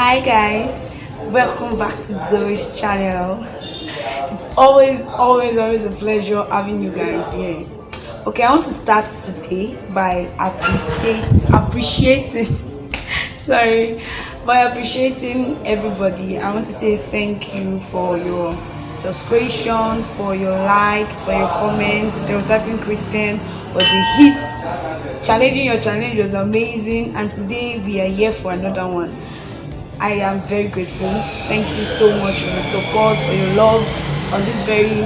Hi guys, welcome back to ZOE'S channel. It's always a pleasure having you guys here. Okay, I want to start today by appreciating sorry, by appreciating everybody. I want to say thank you for your subscription, for your likes, for your comments. Stereotyping Christian was a hit. Challenging your challenge was amazing, and today we are here for another one. I am very grateful. Thank you so much for your support, for your love on this very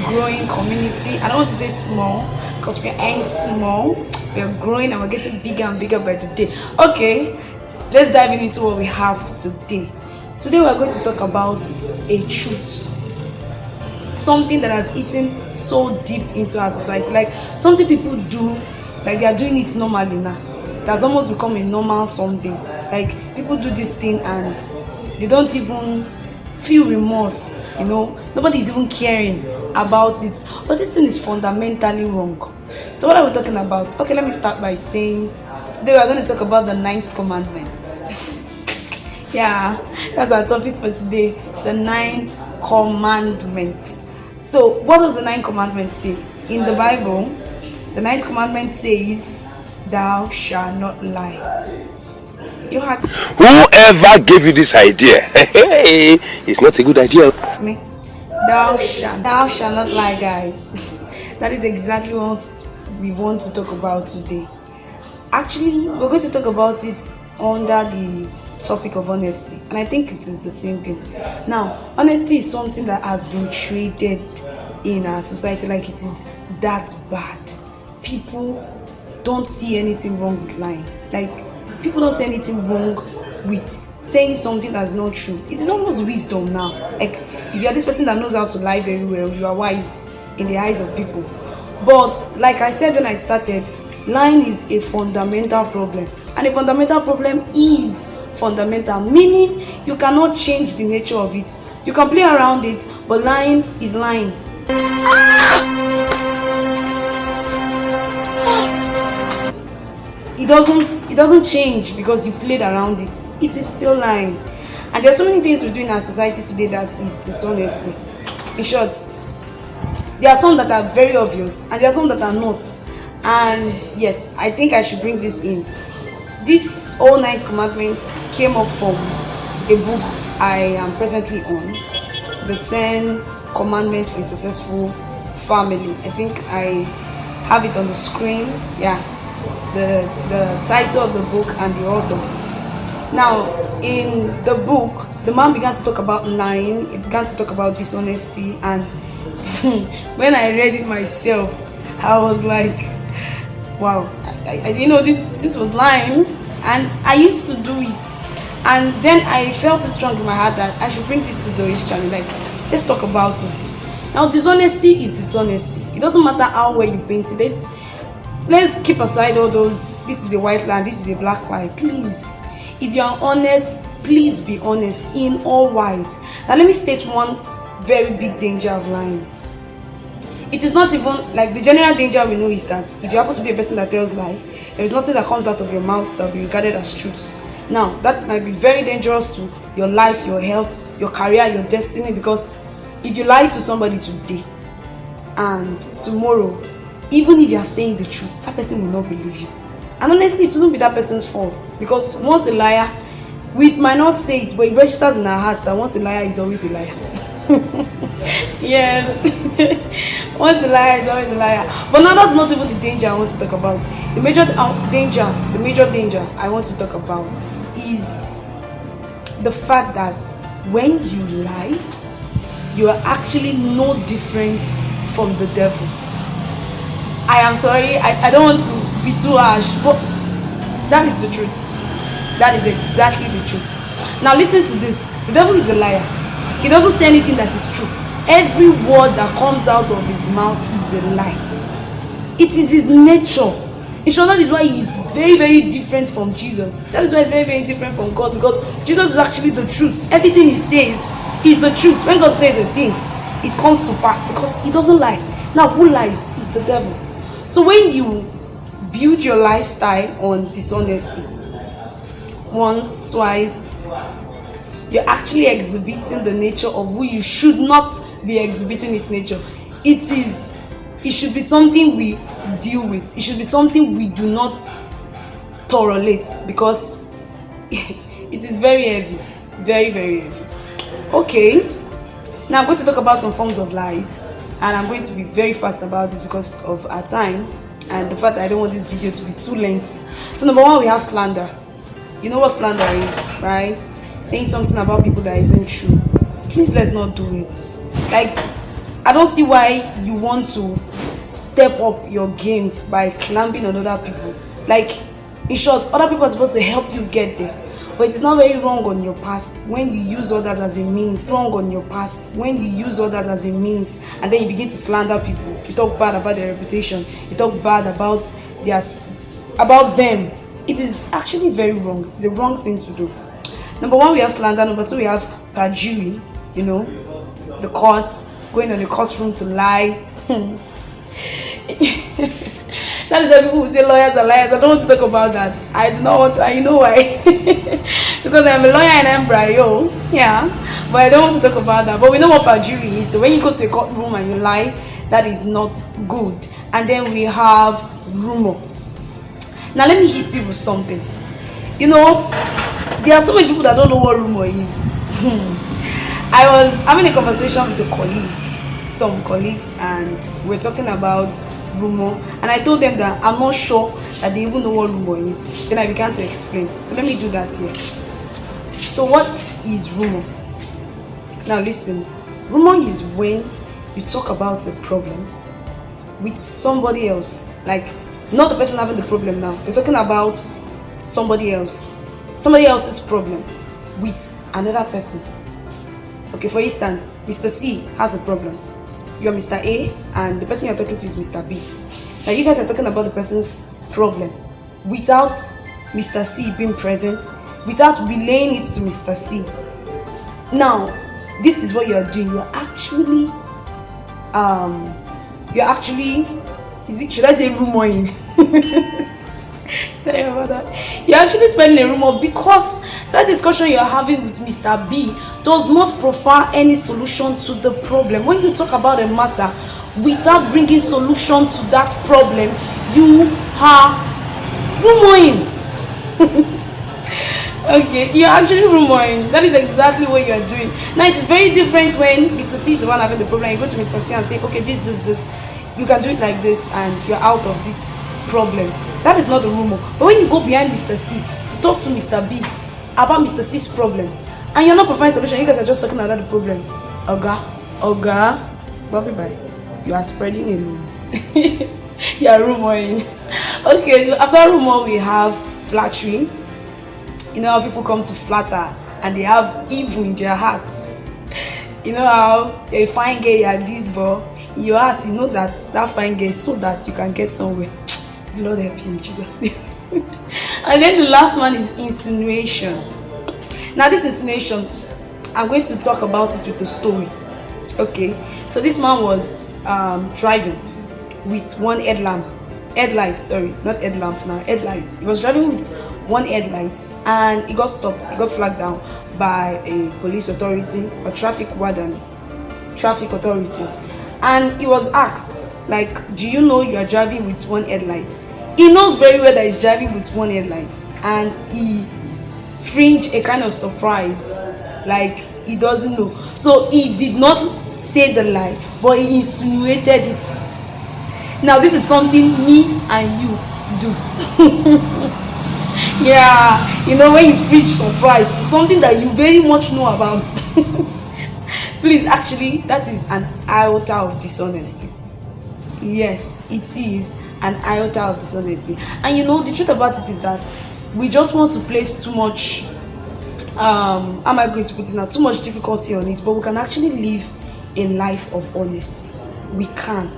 growing community. I don't want to say small because we ain't small. We are growing and we're getting bigger and bigger by the day. Okay, let's dive into what we have today. Today we're going to talk about a truth. Something that has eaten so deep into our society. Like something people do, like they are doing it normally now. It has almost become a normal something. Like people do this thing and they don't even feel remorse, nobody is even caring about it. But this thing is fundamentally wrong. So what are we talking about? Okay, let me start by saying today we're going to talk about the 9th commandment. Yeah, that's our topic for today, the 9th commandment. So what does the 9th commandment say? In the Bible, the 9th commandment says, thou shalt not lie. Whoever gave you this idea, it's not a good idea. Me? Thou shalt not lie, guys. That is exactly what we want to talk about today. Actually, we're going to talk about it under the topic of honesty, and I think it is the same thing. Now, honesty is something that has been traded in our society like it is that bad. People don't see anything wrong with lying. Like, people don't see anything wrong with saying something that's not true. It is almost wisdom now. Like, if you're this person that knows how to lie very well, you are wise in the eyes of people. But like I said when I started, lying is a fundamental problem. And a fundamental problem is fundamental, meaning you cannot change the nature of it. You can play around it, but lying is lying. It doesn't change because you played around it. It is still lying. And there's so many things we do in our society today that is dishonesty. In short, there are some that are very obvious and there are some that are not. And yes, I think I should bring this in. This whole 9th commandment came up from a book I am presently on, the 10 commandments for a successful family. I think I have it on the screen. Yeah, the title of the book and the author. Now, in the book, the man began to talk about lying. He began to talk about dishonesty, and when I read it myself, I was like, wow, I didn't know this was lying, and I used to do it. And then I felt it strong in my heart that I should bring this to ZOE'S channel. Like, let's talk about it. Now, dishonesty is dishonesty. It doesn't matter how well you paint it. Let's keep aside all those, this is a white lie, this is a black lie. Please, if you are honest, please be honest in all wise. Now let me state one very big danger of lying. It is not even, like, the general danger we know is that if you happen to be a person that tells lie, there is nothing that comes out of your mouth that will be regarded as truth. Now, that might be very dangerous to your life, your health, your career, your destiny, because if you lie to somebody today and tomorrow, even if you are saying the truth, that person will not believe you. And honestly, it wouldn't be that person's fault, because once a liar, we might not say it, but it registers in our hearts that once a liar is always a liar. Yes. Once a liar is always a liar. But now that's not even the danger I want to talk about. The major danger I want to talk about is the fact that when you lie, you are actually no different from the devil. I am sorry, I don't want to be too harsh, but that is the truth. That is exactly the truth. Now listen to this. The devil is a liar. He doesn't say anything that is true. Every word that comes out of his mouth is a lie. It is his nature. In short, that is why he is very, very different from Jesus. That is why he's very, very different from God, because Jesus is actually the truth. Everything he says is the truth. When God says a thing, it comes to pass because he doesn't lie. Now, who lies is the devil. So when you build your lifestyle on dishonesty, once, twice, you're actually exhibiting the nature of who you should not be exhibiting its nature. It should be something we deal with. It should be something we do not tolerate, because it is very heavy, very, very heavy. Okay, now I'm going to talk about some forms of lies, and I'm going to be very fast about this because of our time and the fact that I don't want this video to be too lengthy. So number one, we have slander. You know what slander is, right? Saying something about people that isn't true. Please, let's not do it. Like, I don't see why you want to step up your games by clamping on other people. Like, in short, other people are supposed to help you get there, but it's not very wrong on your part when you use others as a means. Wrong on your part when you use others as a means, and then you begin to slander people. You talk bad about their reputation. You talk bad about them. It is actually very wrong. It's the wrong thing to do. Number one, we have slander. Number two, we have perjury. You know, the courts, going on the courtroom to lie. That is why people who say lawyers are liars. I don't want to talk about that. I do not want to. You know why? Because I'm a lawyer and I'm Brayo. Yeah. But I don't want to talk about that. But we know what perjury is. So when you go to a courtroom and you lie, that is not good. And then we have rumor. Now let me hit you with something. You know, there are so many people that don't know what rumor is. I was having a conversation with some colleagues, and we're talking about rumor, and I told them that I'm not sure that they even know what rumor is. Then I began to explain. So let me do that here. So what is rumor? Now listen, rumor is when you talk about a problem with somebody else, like not the person having the problem. Now you're talking about somebody else's problem with another person. Okay, for instance, Mr. C has a problem. You're Mr. A, and the person you're talking to is Mr. B. Now you guys are talking about the person's problem without Mr. C being present, without relaying it to Mr. C. Now, this is what you're doing. You're actually, should I say rumoring? Sorry about that. You're actually spreading a rumor, because that discussion you're having with Mr. B does not provide any solution to the problem. When you talk about a matter without bringing solution to that problem, you are rumoring. Okay, you're actually rumoring. That is exactly what you're doing. Now it is very different when Mr. C is the one having the problem. You go to Mr. C and say, okay, this. You can do it like this, and you're out of this problem. That is not the rumor. But when you go behind Mr. C to talk to Mr. B about Mr. C's problem, and you're not providing solution, you guys are just talking about the problem. Oga, bye. You are spreading a rumor. You are rumoring. Okay, so after rumor we have flattery. You know how people come to flatter and they have evil in their hearts. You know how a fine girl, you are this, but in your heart you know that fine girl, so that you can get somewhere. The Lord help you in Jesus' name. And then the last one is insinuation. Now this insinuation, I'm going to talk about it with a story. Okay, so this man was driving with one headlight. He was driving with one headlight, and he got stopped. He got flagged down by a police authority, a traffic authority, and he was asked, like, do you know you are driving with one headlight? He knows very well that he's driving with one headlight, and he fringed a kind of surprise, like he doesn't know. So he did not say the lie, but he insinuated it. Now this is something me and you do. Yeah, you know, when you fringe surprise to something that you very much know about. Please, actually, that is an iota of dishonesty. Yes, it is an iota of dishonesty. And you know, the truth about it is that we just want to place too much how am I going to put it now, too much difficulty on it, but we can actually live a life of honesty. We can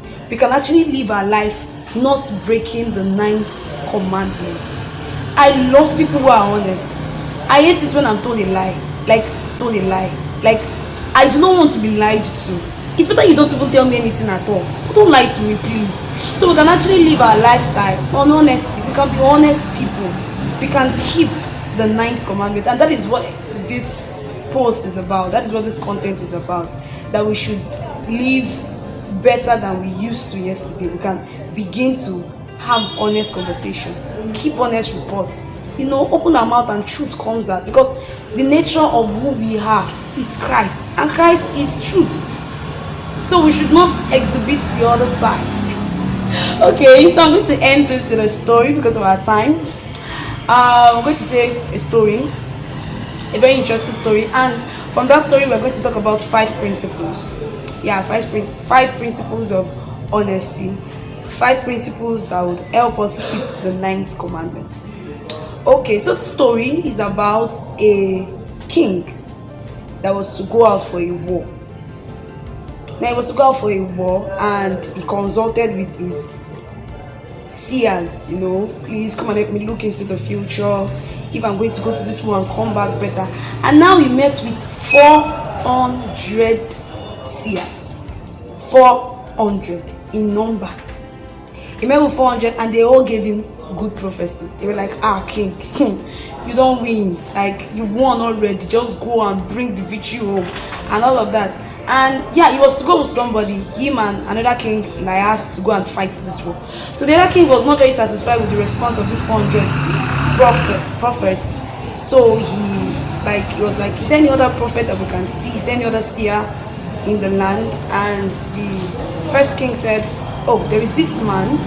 actually live our life not breaking the 9th commandment. I love people who are honest. I hate it when I'm told a lie. Like I do not want to be lied to. It's better you don't even tell me anything at all. Don't lie to me, please. So we can actually live our lifestyle on honesty. We can be honest people. We can keep the 9th commandment, and that is what this post is about. That is what this content is about. That we should live better than we used to yesterday. We can begin to have honest conversation, keep honest reports, open our mouth and truth comes out, because the nature of who we are is Christ, and Christ is truth. So we should not exhibit the other side. Okay, so I'm going to end this in a story because of our time. I'm going to say a story, a very interesting story, and from that story we're going to talk about 5 principles. Yeah, 5 principles of honesty, 5 principles that would help us keep the 9th commandment. Okay, so the story is about a king that was to go out for a war. Now he was to go out for a war, and he consulted with his seers, please come and help me look into the future, if I'm going to go to this war and come back better. And now he met with 400 seers, 400 in number. He met with 400 and they all gave him good prophecy. They were like, king, you don't win, like you've won already, just go and bring the victory home and all of that. And yeah, he was to go with somebody, him and another king, Lias, to go and fight this war. So the other king was not very satisfied with the response of this 400 prophets. So he was like, is there any other prophet that we can see? Is there any other seer in the land? And the first king said, oh, there is this man,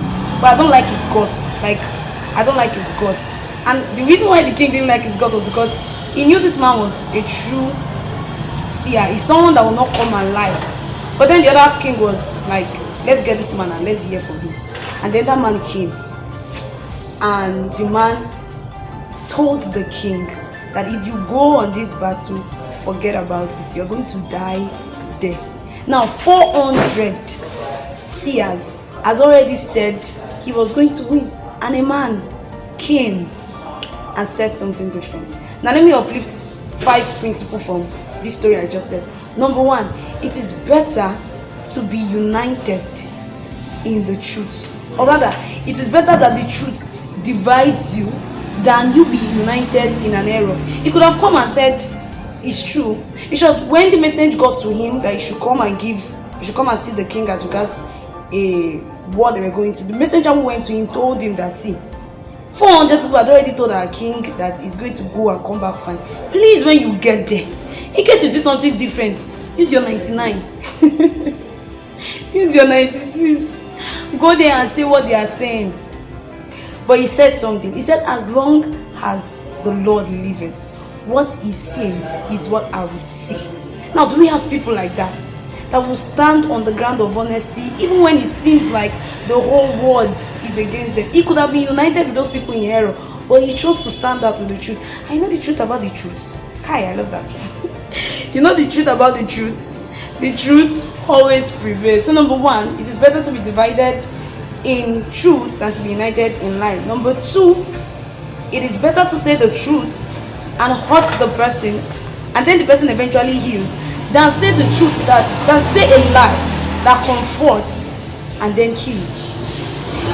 but I don't like his guts. I don't like his guts. And the reason why the king didn't like his guts was because he knew this man was a true seer. He's someone that will not come and lie. But then the other king was like, let's get this man and let's hear from him. And then that man came, and the man told the king that if you go on this battle, forget about it, you're going to die there. Now 400 seers has already said he was going to win, and a man came and said something different. Now let me uplift 5 principles from this story I just said. Number 1, it is better to be united in the truth, or rather it is better that the truth divides you than you be united in an error. He could have come and said it's true. In short, when the message got to him that he should come and see the king as regards a war they were going to, the messenger who went to him told him that, see, 400 people had already told our king that he's going to go and come back fine. Please, when you get there, in case you see something different, use your 99. Use your 96. Go there and say what they are saying. But he said something. He said, as long as the Lord liveth, what he says is what I will say. Now, do we have people like that will stand on the ground of honesty even when it seems like the whole world is against them? He could have been united with those people in error, but he chose to stand up with the truth. I know the truth about the truth. Kai, I love that. You know the truth about the truth. The truth always prevails. So number 1, it is better to be divided in truth than to be united in lie. Number 2, it is better to say the truth and hurt the person, and then the person eventually heals, than say the truth than say a lie that comforts and then kills.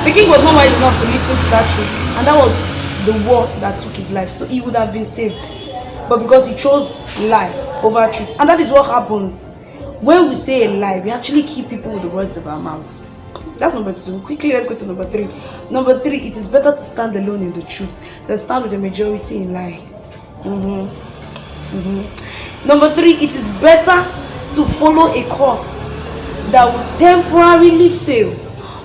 The king was not wise enough to listen to that truth, and that was the war that took his life. So he would have been saved, but because he chose lie over truth. And that is what happens when we say a lie. We actually keep people with the words of our mouths. That's number 2. Quickly, let's go to number 3. Number 3, it is better to stand alone in the truth than stand with the majority in lie. Number 3, it is better to follow a course that will temporarily fail,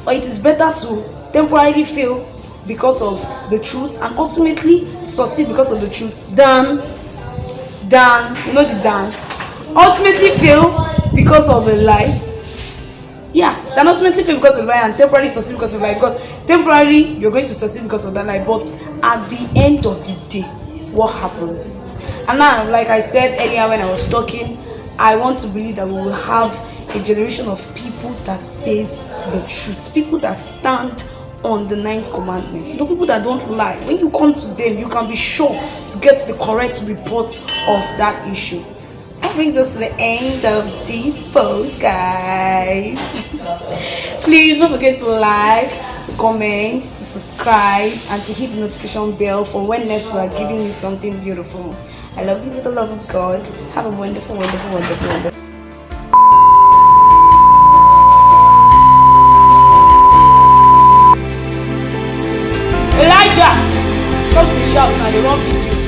or it is better to temporarily fail because of the truth and ultimately succeed because of the truth than ultimately fail because of a lie. Yeah, than ultimately fail because of a lie and temporarily succeed because of a lie. Because temporarily you're going to succeed because of that lie, but at the end of the day, what happens? And now, like I said earlier when I was talking, I want to believe that we will have a generation of people that says the truth, people that stand on the 9th commandment, people that don't lie. When you come to them, you can be sure to get the correct report of that issue. That brings us to the end of this post, guys. Please don't forget to like, to comment, to subscribe, and to hit the notification bell for when next we are giving you something beautiful. I love you with the love of God. Have a wonderful, wonderful, wonderful, wonderful. Elijah, come to the shout now, they run video.